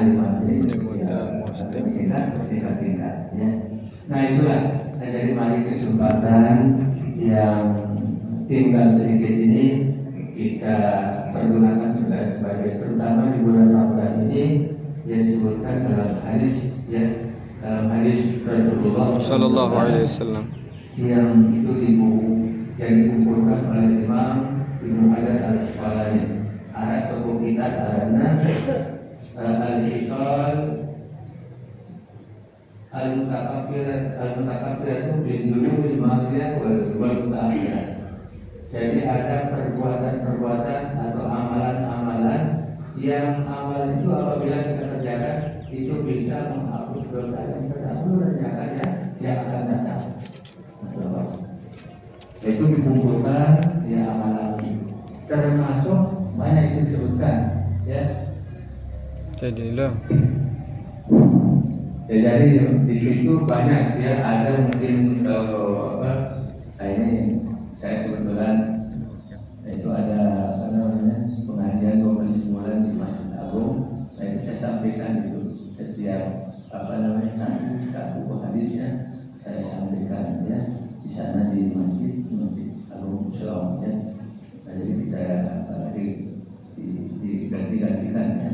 hari maghrib ya bertingkat ya. Nah itulah, jadi mari kesempatan yang tinggal sedikit ini kita pergunakan sebagai terutama di bulan Ramadan ini yang disebutkan dalam hadis ya, dalam hadis Rasulullah Sallallahu Alaihi Wasallam yang itu yang dikumpulkan oleh Imam Ibnu Hajar al-Asqalani. Arah suku kita karena al-Hisal al-Mutakabbir itu bizulul ma'iyah wal mutaakhirah. Jadi ada perbuatan-perbuatan atau amalan-amalan yang amal itu apabila kita kerjakan itu bisa menghapus dosa yang terdahulu dan yang akan datang. Itu dikumpulkan ya amalan termasuk banyak itu disebutkan ya. Jadilah Ya, jadi di situ banyak ya, ada mungkin ini saya kebetulan itu ada pengajian 2 kali sebulan di Masjid Agung. Nah, itu saya sampaikan itu setiap satu hadisnya saya sampaikan ya di sana di Masjid Agung Islam ya. Nah, jadi kita diganti-gantikan ya.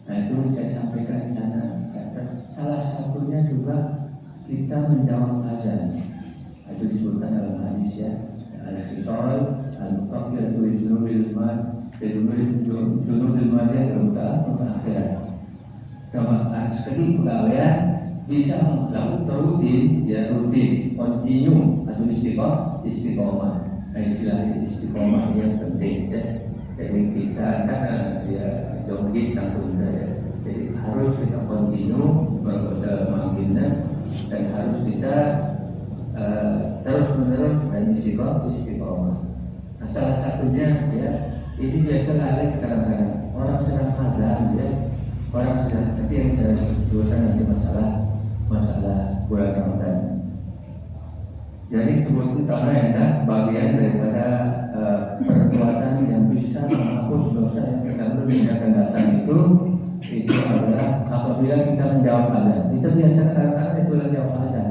Nah, itu saya sampaikan di sana. Salah satunya juga kita menjawab azan. Itu disebutkan dalam hadis ya. Al-Hisal al-Mutaqil al-Junubil Madiyah al-Mutaqil. Kalau sekali pegawaian bisa melakukan rutin, kontinu atau istiqomah. Istilah istiqomah yang penting ya. Jadi kita ya jogging tanggung ya. Jadi harus kita kontinu berusaha mengaminkan dan harus kita terus menerus dan istiqomah. Nah, salah satunya ya ini biasa lalai kadang-kadang orang sedang azan ya, orang sedang nanti yang saya sebutkan nanti masalah bulan Ramadan. Jadi sebut utama ya bagian daripada perbuatan yang bisa menghapus dosa yang terdahulu yang akan datang itu adalah apabila kita menjawab azan. Kita biasa kadang-kadang itu menjawab azan.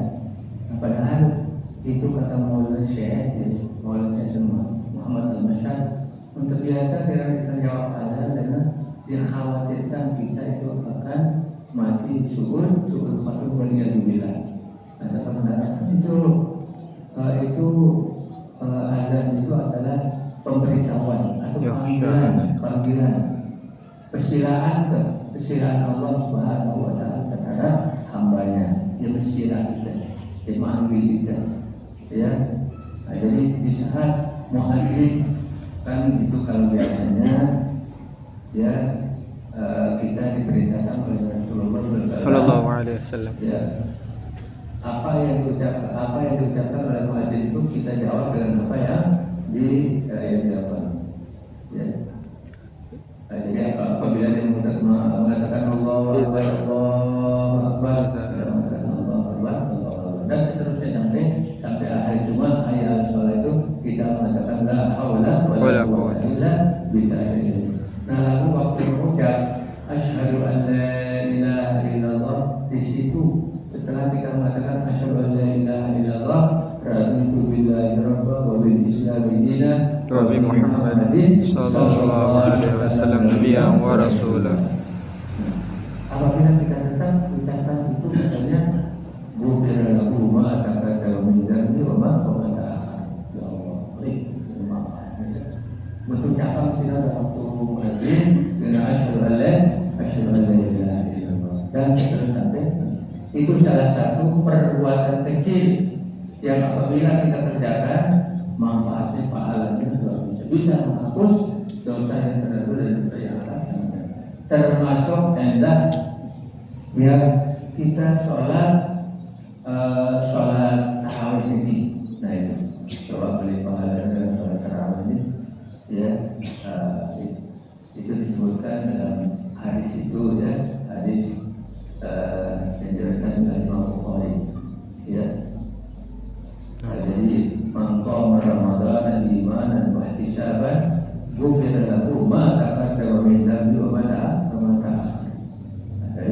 Nah, padahal itu kata Maulana Syekh Muhammad Al-Masyad, untuk biasa kita jawab azan dengan dikhawatirkan kita itu akan mati suul khatum waliyadzubillah. Nah, sebenarnya itu azan itu adalah pemberitahuan atau panggilan persilaan Allah Subhanahu wa taala terhadap hambanya yang bersilah kita, yang memanggil kita ya. Nah, jadi di saat muadzin kan itu kalau biasanya ya kita diperintahkan oleh Rasulullah Sallallahu Alaihi Wasallam ya, apa yang diucapkan oleh muadzin itu kita jawab dengan apa yang diucapkan ya. Jadi apabila dia mengatakan Allah Akbar, dan seterusnya sampai akhir Jumat ayat sholat itu kita mengatakan la haula wala quwwata illa billah. Nah, lalu waktu mengucap asyhadu an la ilaha illallah, di situ setelah kita mengatakan asyhadu an la ilaha illallah raditu billahi rabba wa bil islam dinan wa bi Muhammadin sallallahu alaihi wasallam nabiyyan wa rasulah. Apabila kita tetap ucapan itu katanya bukan lagu ma kata min dzambi wa ma ta'ala. Ya Allah, berucapan sila waktu muadzin sila asyhadu an la ilaha illallah dan seterusnya. Itu salah satu perbuatan kecil yang apabila kita kerjakan manfaatnya pahalanya luar biasa, bisa menghapus dosa yang terdahulu dan dosa yang akan datang. Termasuk hendak ya kita sholat tarawih ini. Nah itu coba beli pahala dengan sholat tarawih ini ya. Itu disebutkan dalam hadis itu ya, hadis yang diriwayatkan oleh Imam Bukhari ya. Jadi maqam Ramadan imanan wa ihtisaban ghufira lahu ma taqaddama min dhanbi wa ma ta'akhkhara.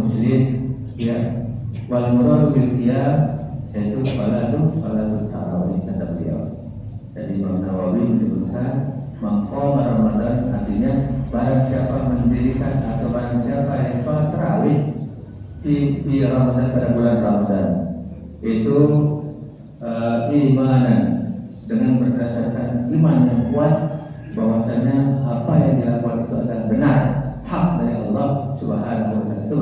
Muslim ya, wal murad bil qiyam yaitu salatul tarawih kata beliau. Jadi Imam Nawawi menyebutkan maqam Ramadan artinya barang siapa mendirikan atau barang siapa yang sholat tarawih di Ramadan pada bulan Ramadan itu imanan dengan berdasarkan iman yang kuat bahwasanya apa yang dilakukan itu adalah benar hak dari Allah Subhanahu wa taala. Itu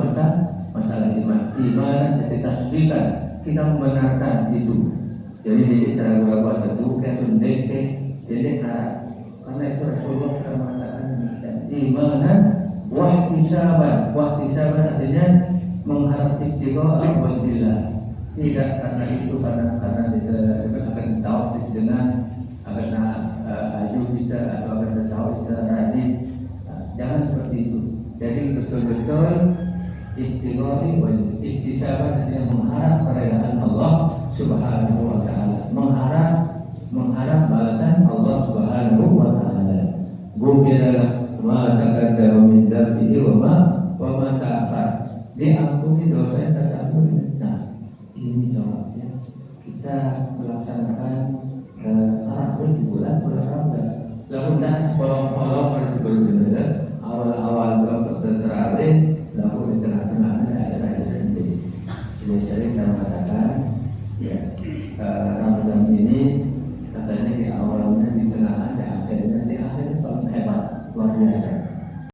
masalah iman. Iman jadi tasdiqan, kita membenarkan itu. Jadi di cara buat itu kayak pendek jadi karena itu Rasulullah sudah mengatakan demikian. Imanan wahtisaban artinya mengharap ikhtiqa alhamdulillah. Tidak karena itu karena akan tahu dengan akan aju kita atau akan tahu kita rajin. Jangan seperti itu. Jadi betul-betul ikhtisaban artinya mengharap keridhaan Allah Subhanahu wa taala. Mengharap balasan Allah Subhanahu wa taala. Gufira ma taqaddama min dzambihi wa ma ta'akhkhar. Diampuni dosa yang terdahulu. Nah, ini jawabnya. Kita melaksanakan tarawih di bulan Ramadan. Lalu dan sekolong-kolong harus berbeda. Awal-awal bulan tarawih, lalu di tengah-tengah akhir-akhir nanti. Biasanya kita mengatakan, ya Ramadan ini katanya di awalnya, di tengah, di akhirnya paling hebat, luar biasa.